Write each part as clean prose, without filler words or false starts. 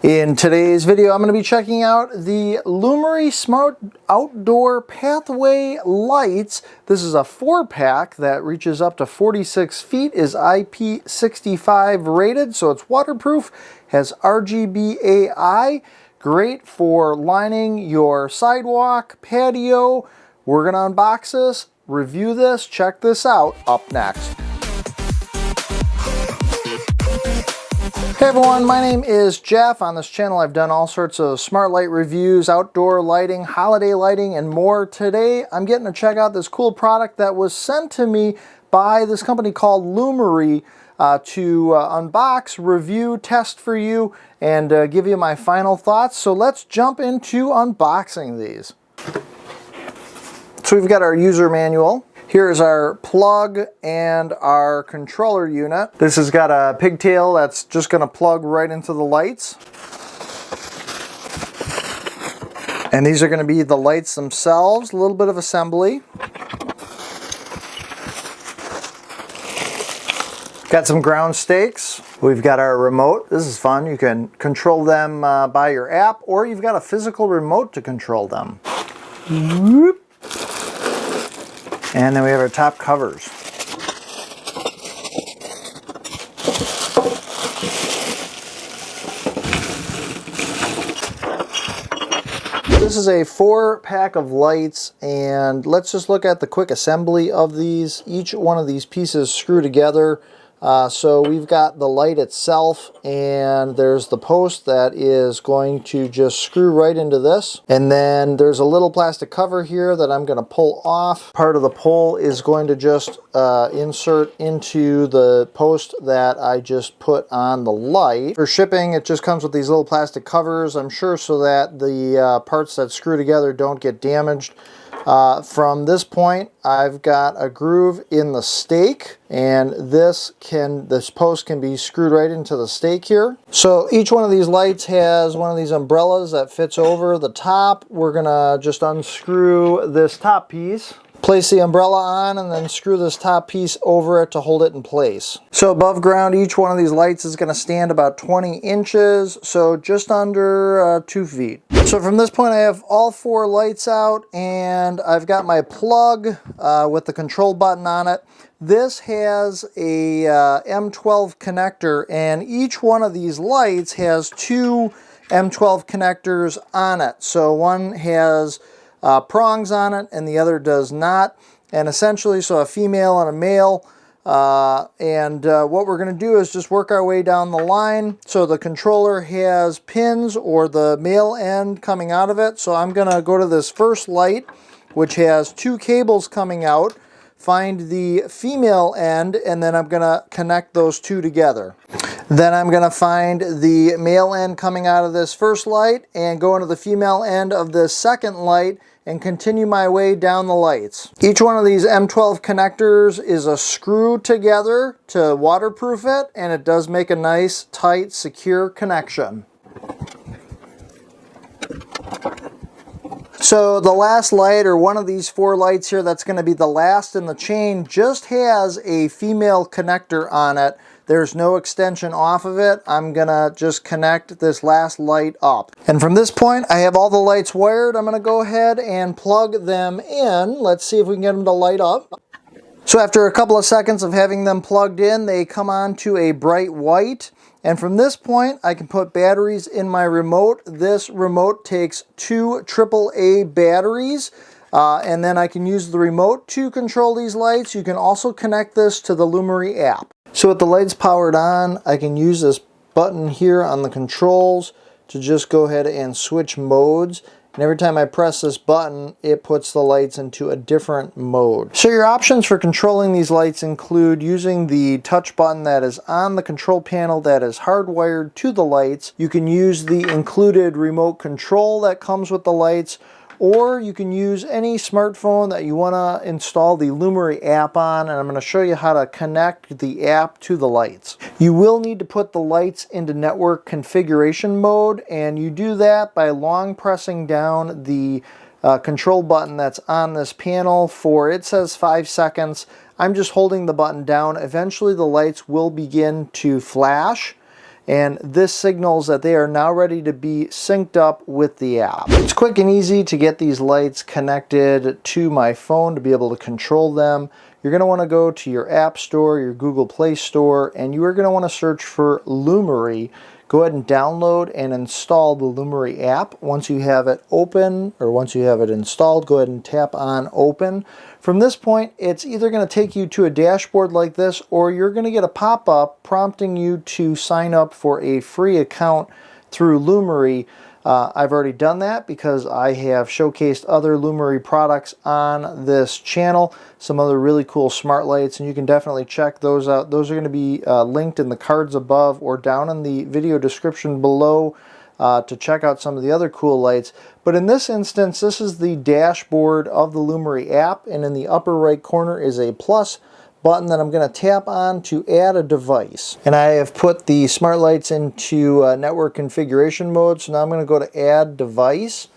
In today's video, I'm going to be checking out the Lumary Smart Outdoor Pathway Lights. This is a 4-pack that reaches up to 46 feet, is IP65 rated, so it's waterproof, has RGBAI, great for lining your sidewalk, patio. We're going to unbox this, review this, check this out up next. Hey everyone, my name is Jeff. On this channel I've done all sorts of smart light reviews, outdoor lighting, holiday lighting, and more. Today I'm getting to check out this cool product that was sent to me by this company called Lumary to unbox, review, test for you, and give you my final thoughts. So let's jump into unboxing these. So we've got our user manual. Here's our plug and our controller unit. This has got a pigtail that's just going to plug right into the lights. And these are going to be the lights themselves, a little bit of assembly. Got some ground stakes. We've got our remote. This is fun. You can control them by your app, or you've got a physical remote to control them. Whoop. And then we have our top covers. This is a 4-pack of lights, and let's just look at the quick assembly of these. Each one of these pieces screw together. So we've got the light itself, and there's the post that is going to just screw right into this. And then there's a little plastic cover here that I'm going to pull off. Part of the pole is going to just insert into the post that I just put on the light. For shipping, it just comes with these little plastic covers, I'm sure, so that the parts that screw together don't get damaged. From this point, I've got a groove in the stake, and this post can be screwed right into the stake here. So each one of these lights has one of these umbrellas that fits over the top. We're gonna just unscrew this top piece, place the umbrella on, and then screw this top piece over it to hold it in place. So above ground, each one of these lights is going to stand about 20 inches, so just under 2 feet. So from this point, I have all 4 lights out, and I've got my plug with the control button on it. This has a M12 connector, and each one of these lights has 2 M12 connectors on it. So one has prongs on it and the other does not, and essentially, so a female and a male, what we're going to do is just work our way down the line. So the controller has pins, or the male end, coming out of it. So I'm going to go to this first light, which has 2 cables coming out, find the female end, and then I'm going to connect those 2 together. Then I'm going to find the male end coming out of this first light and go into the female end of this second light and continue my way down the lights. Each one of these M12 connectors is a screw together to waterproof it, and it does make a nice, tight, secure connection. So the last light, or one of these 4 lights here, that's going to be the last in the chain, just has a female connector on it. There's no extension off of it. I'm going to just connect this last light up. And from this point, I have all the lights wired. I'm going to go ahead and plug them in. Let's see if we can get them to light up. So after a couple of seconds of having them plugged in, they come on to a bright white. And from this point, I can put batteries in my remote. This remote takes 2 AAA batteries. And then I can use the remote to control these lights. You can also connect this to the Lumary app. So with the lights powered on, I can use this button here on the controls to just go ahead and switch modes. And every time I press this button, it puts the lights into a different mode. So your options for controlling these lights include using the touch button that is on the control panel that is hardwired to the lights. You can use the included remote control that comes with the lights, or you can use any smartphone that you want to install the Lumary app on, and I'm going to show you how to connect the app to the lights. You will need to put the lights into network configuration mode, and you do that by long pressing down the control button that's on this panel for, it says 5 seconds. I'm just holding the button down. Eventually the lights will begin to flash, and this signals that they are now ready to be synced up with the app. It's quick and easy to get these lights connected to my phone to be able to control them. You're going to want to go to your App Store, your Google Play Store, and you are going to want to search for Lumary. Go ahead and download and install the Lumary app. Once you have it open, or once you have it installed, go ahead and tap on Open. From this point, it's either going to take you to a dashboard like this, or you're going to get a pop-up prompting you to sign up for a free account through Lumary. I've already done that because I have showcased other Lumary products on this channel, some other really cool smart lights, and you can definitely check those out. Those are going to be linked in the cards above or down in the video description below to check out some of the other cool lights. But in this instance, this is the dashboard of the Lumary app, and in the upper right corner is a plus button that I'm going to tap on to add a device. And I have put the smart lights into network configuration mode, so now I'm going to go to add device,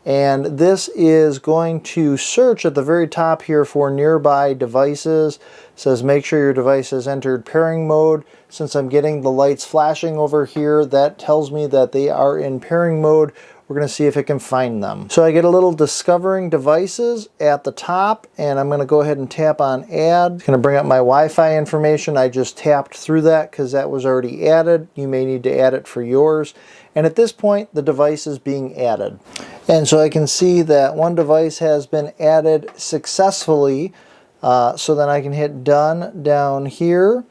and this is going to search at the very top here for nearby devices. It says make sure your device has entered pairing mode. Since I'm getting the lights flashing over here, that tells me that they are in pairing mode. We're going to see if it can find them. So I get a little discovering devices at the top, and I'm going to go ahead and tap on add. It's going to bring up my Wi-Fi information. I just tapped through that because that was already added. You may need to add it for yours. And at this point, the device is being added. And so I can see that one device has been added successfully. So then I can hit done down here.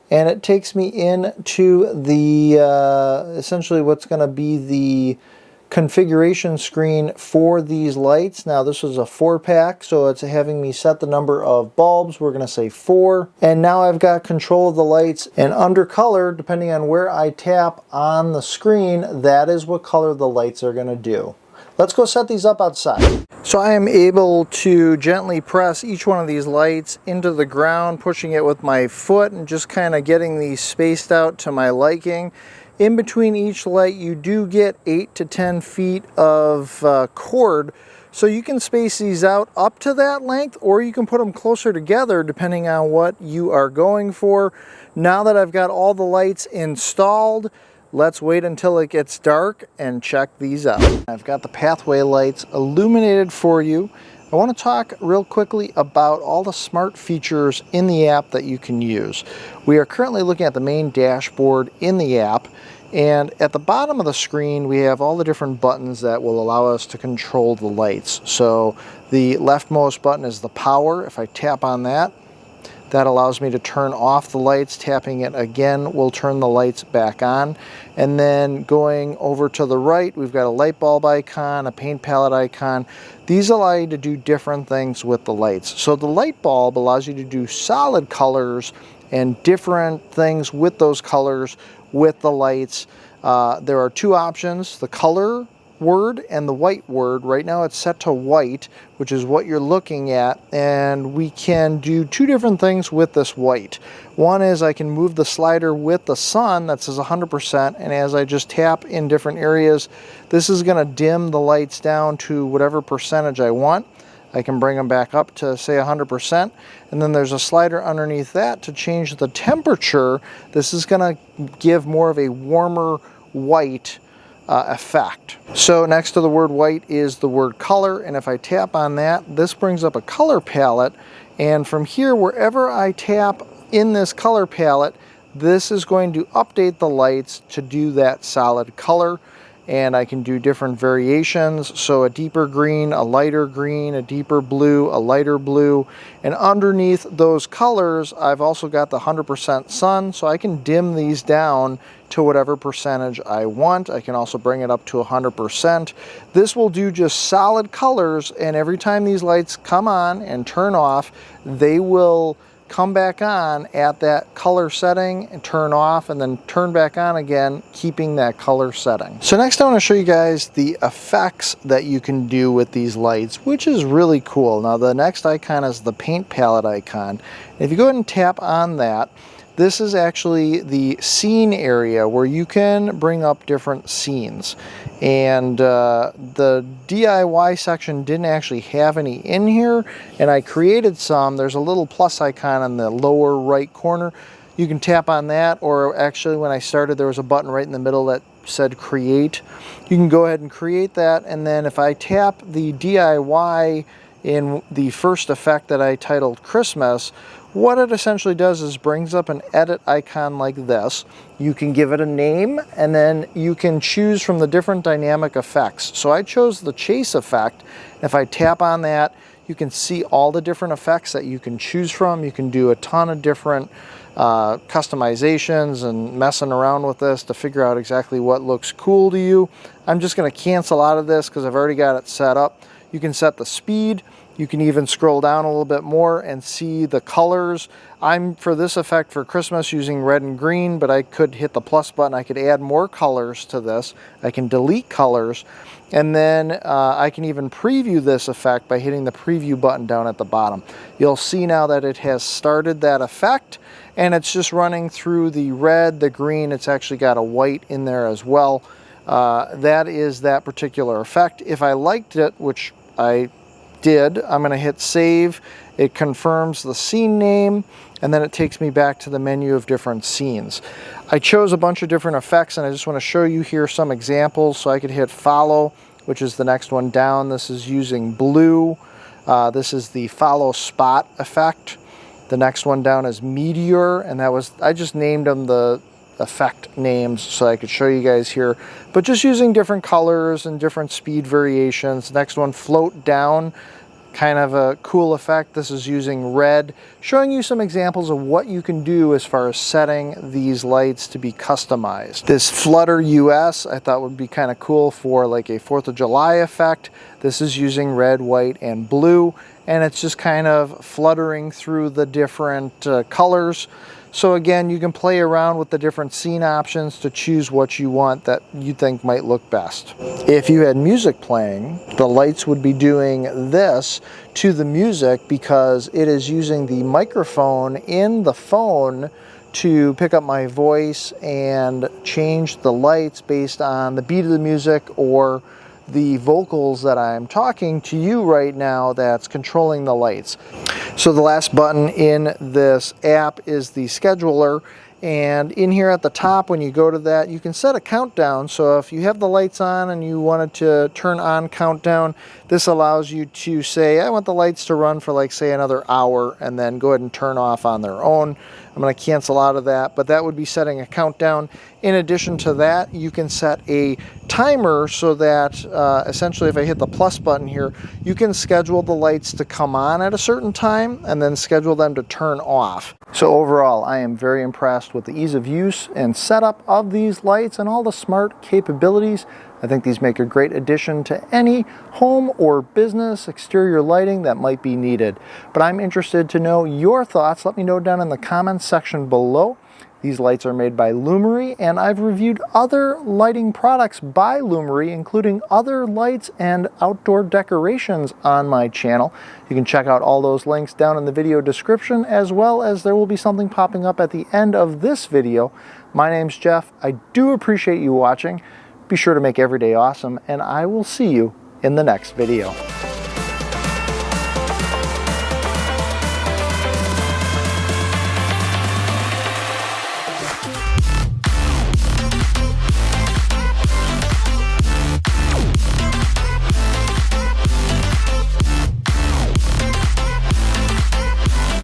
And it takes me into the, essentially what's going to be the configuration screen for these lights. Now this is a 4-pack, so it's having me set the number of bulbs. We're going to say 4. And now I've got control of the lights, and under color, depending on where I tap on the screen, that is what color the lights are going to do. Let's go set these up outside. So I am able to gently press each one of these lights into the ground, pushing it with my foot and just kind of getting these spaced out to my liking. In between each light, you do get 8 to 10 feet of cord, so you can space these out up to that length, or you can put them closer together depending on what you are going for. Now that I've got all the lights installed, let's wait until it gets dark and check these out. I've got the pathway lights illuminated for you. I want to talk real quickly about all the smart features in the app that you can use. We are currently looking at the main dashboard in the app, and at the bottom of the screen we have all the different buttons that will allow us to control the lights. So the leftmost button is the power. If I tap on that, that allows me to turn off the lights. Tapping it again will turn the lights back on. And then going over to the right, we've got a light bulb icon, a paint palette icon. These allow you to do different things with the lights. So the light bulb allows you to do solid colors and different things with those colors with the lights. There are 2 options, the color word and the white word. Right now it's set to white, which is what you're looking at, and we can do 2 different things with this white. One is I can move the slider with the sun that says 100%, and as I just tap in different areas, this is going to dim the lights down to whatever percentage I want. I can bring them back up to say 100%, and then there's a slider underneath that to change the temperature. This is going to give more of a warmer white effect. So next to the word white is the word color, and if I tap on that, this brings up a color palette, and from here, wherever I tap in this color palette, this is going to update the lights to do that solid color. And I can do different variations, so a deeper green, a lighter green, a deeper blue, a lighter blue, and underneath those colors I've also got the 100% sun, so I can dim these down to whatever percentage I want. I can also bring it up to 100%. This will do just solid colors, and every time these lights come on and turn off, they will come back on at that color setting and turn off, and then turn back on again, keeping that color setting. So next I want to show you guys the effects that you can do with these lights, which is really cool. Now the next icon is the paint palette icon. If you go ahead and tap on that, this is actually the scene area where you can bring up different scenes. And the DIY section didn't actually have any in here, and I created some. There's a little plus icon in the lower right corner. You can tap on that, or actually when I started there was a button right in the middle that said create. You can go ahead and create that, and then if I tap the DIY in the first effect that I titled Christmas, what it essentially does is brings up an edit icon like this. You can give it a name, and then you can choose from the different dynamic effects. So I chose the chase effect. If I tap on that, you can see all the different effects that you can choose from. You can do a ton of different customizations and messing around with this to figure out exactly what looks cool to you. I'm just going to cancel out of this because I've already got it set up. You can set the speed. You can even scroll down a little bit more and see the colors. I'm, for this effect for Christmas, using red and green, but I could hit the plus button. I could add more colors to this. I can delete colors. And then I can even preview this effect by hitting the preview button down at the bottom. You'll see now that it has started that effect, and it's just running through the red, the green. It's actually got a white in there as well. That is that particular effect. If I liked it, which I did, I'm going to hit save. It confirms the scene name, and then it takes me back to the menu of different scenes. I chose a bunch of different effects, and I just want to show you here some examples. So I could hit follow, which is the next one down. This is using blue. This is the follow spot effect. The next one down is meteor, and that was, I just named them the effect names so I could show you guys here, but just using different colors and different speed variations. Next one, float down, kind of a cool effect. This is using red, showing you some examples of what you can do as far as setting these lights to be customized. This flutter US I thought would be kind of cool for like a 4th of July effect. This is using red, white, and blue, and it's just kind of fluttering through the different colors. So again, you can play around with the different scene options to choose what you want that you think might look best. If you had music playing, the lights would be doing this to the music because it is using the microphone in the phone to pick up my voice and change the lights based on the beat of the music or the vocals that I'm talking to you right now that's controlling the lights. So the last button in this app is the scheduler, and in here at the top when you go to that you can set a countdown. So if you have the lights on and you wanted to turn on countdown, this allows you to say I want the lights to run for like say another hour and then go ahead and turn off on their own. I'm going to cancel out of that, but that would be setting a countdown. In addition to that, you can set a timer so that essentially if I hit the plus button here, you can schedule the lights to come on at a certain time and then schedule them to turn off. So overall, I am very impressed with the ease of use and setup of these lights and all the smart capabilities. I think these make a great addition to any home or business exterior lighting that might be needed. But I'm interested to know your thoughts. Let me know down in the comments section below. These lights are made by Lumary, and I've reviewed other lighting products by Lumary, including other lights and outdoor decorations on my channel. You can check out all those links down in the video description, as well as there will be something popping up at the end of this video. My name's Jeff. I do appreciate you watching. Be sure to make every day awesome, and I will see you in the next video.